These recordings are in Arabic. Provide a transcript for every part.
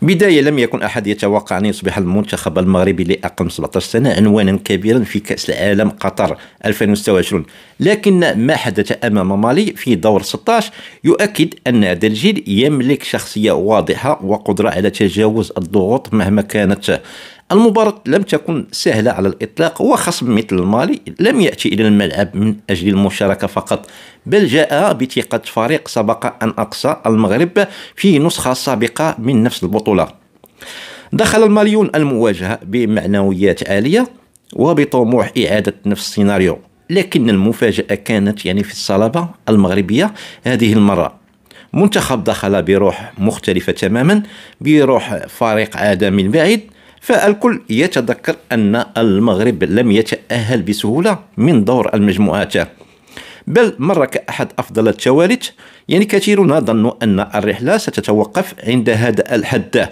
بداية لم يكن أحد يتوقع أن يصبح المنتخب المغربي لأقل من 17 سنة عنوانا كبيرا في كأس العالم قطر 2026. لكن ما حدث أمام مالي في دور 16 يؤكد أن هذا الجيل يملك شخصية واضحة وقدرة على تجاوز الضغوط مهما كانت. المباراة لم تكن سهلة على الإطلاق، وخصم مثل مالي لم يأتي إلى الملعب من أجل المشاركة فقط، بل جاء بثقة فريق سبق أن أقصى المغرب في نسخة سابقة من نفس البطولة. دخل الماليون المواجهة بمعنويات عالية وبطموح إعادة نفس السيناريو، لكن المفاجأة كانت في الصلابة المغربية هذه المرة. منتخب دخل بروح مختلفة تماما، بروح فريق عاد من بعيد، فالكل يتذكر أن المغرب لم يتأهل بسهولة من دور المجموعات، بل مر كأحد أفضل التوالت. كثيرون ظنوا أن الرحلة ستتوقف عند هذا الحد،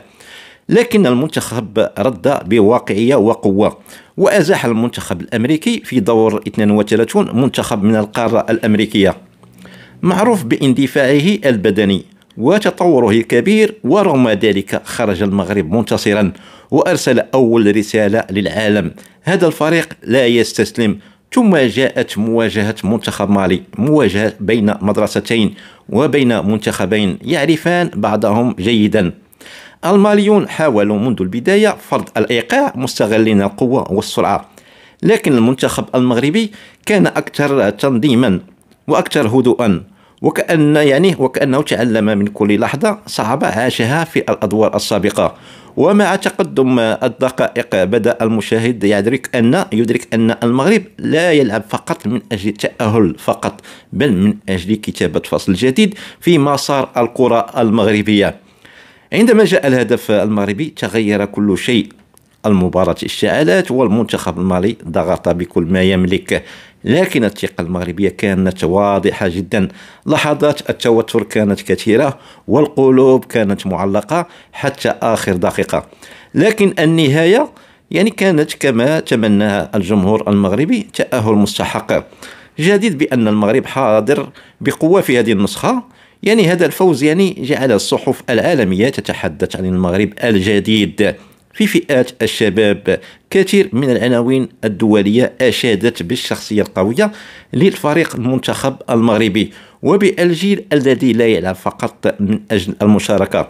لكن المنتخب رد بواقعية وقوة وأزاح المنتخب الأمريكي في دور 32، منتخب من القارة الأمريكية معروف باندفاعه البدني وتطوره الكبير، ورغم ذلك خرج المغرب منتصرا وأرسل أول رسالة للعالم: هذا الفريق لا يستسلم. ثم جاءت مواجهة منتخب مالي، مواجهة بين مدرستين وبين منتخبين يعرفان بعضهم جيدا. الماليون حاولوا منذ البداية فرض الإيقاع مستغلين القوة والسرعة، لكن المنتخب المغربي كان أكثر تنظيما وأكثر هدوءا، وكأنه تعلم من كل لحظة صعبة عاشها في الأدوار السابقة. ومع تقدم الدقائق بدأ المشاهد يدرك أن المغرب لا يلعب فقط من أجل التأهل فقط، بل من أجل كتابة فصل جديد في مسار الكرة المغربية. عندما جاء الهدف المغربي تغير كل شيء. المباراة اشتعلت والمنتخب المالي ضغط بكل ما يملك، لكن الثقة المغربية كانت واضحة جدا. لحظات التوتر كانت كثيرة والقلوب كانت معلقة حتى آخر دقيقة، لكن النهاية كانت كما تمناها الجمهور المغربي: تأهل مستحق جديد بأن المغرب حاضر بقوة في هذه النسخة. هذا الفوز جعل الصحف العالمية تتحدث عن المغرب الجديد في فئات الشباب. كثير من العناوين الدولية أشادت بالشخصية القوية للفريق المنتخب المغربي وبالجيل الذي لا يلعب فقط من أجل المشاركة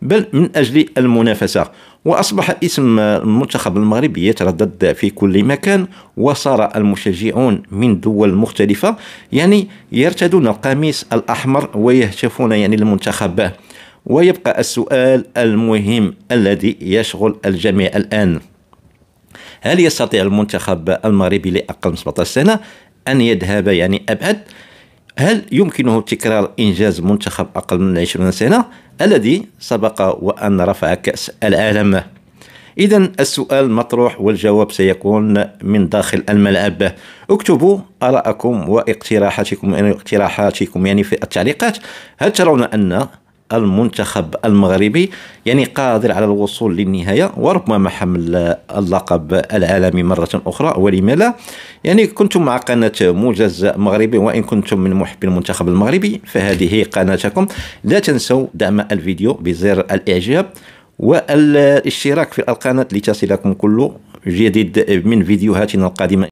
بل من أجل المنافسة. وأصبح اسم المنتخب المغربي يتردد في كل مكان، وصار المشجعون من دول مختلفة يرتدون القميص الأحمر ويهتفون للمنتخب. ويبقى السؤال المهم الذي يشغل الجميع الآن: هل يستطيع المنتخب المغربي لأقل من 17 سنة أن يذهب أبعد؟ هل يمكنه تكرار إنجاز منتخب أقل من 20 سنة الذي سبق وأن رفع كأس العالم؟ إذن السؤال مطروح والجواب سيكون من داخل الملعب. اكتبوا آراءكم واقتراحاتكم في التعليقات. هل ترون أن المنتخب المغربي قادر على الوصول للنهاية وربما حمل اللقب العالمي مرة أخرى؟ ولم لا؟ كنتم مع قناة موجز مغربي، وإن كنتم من محبي المنتخب المغربي فهذه قناتكم. لا تنسوا دعم الفيديو بزر الإعجاب والاشتراك في القناة لتصلكم كل جديد من فيديوهاتنا القادمة.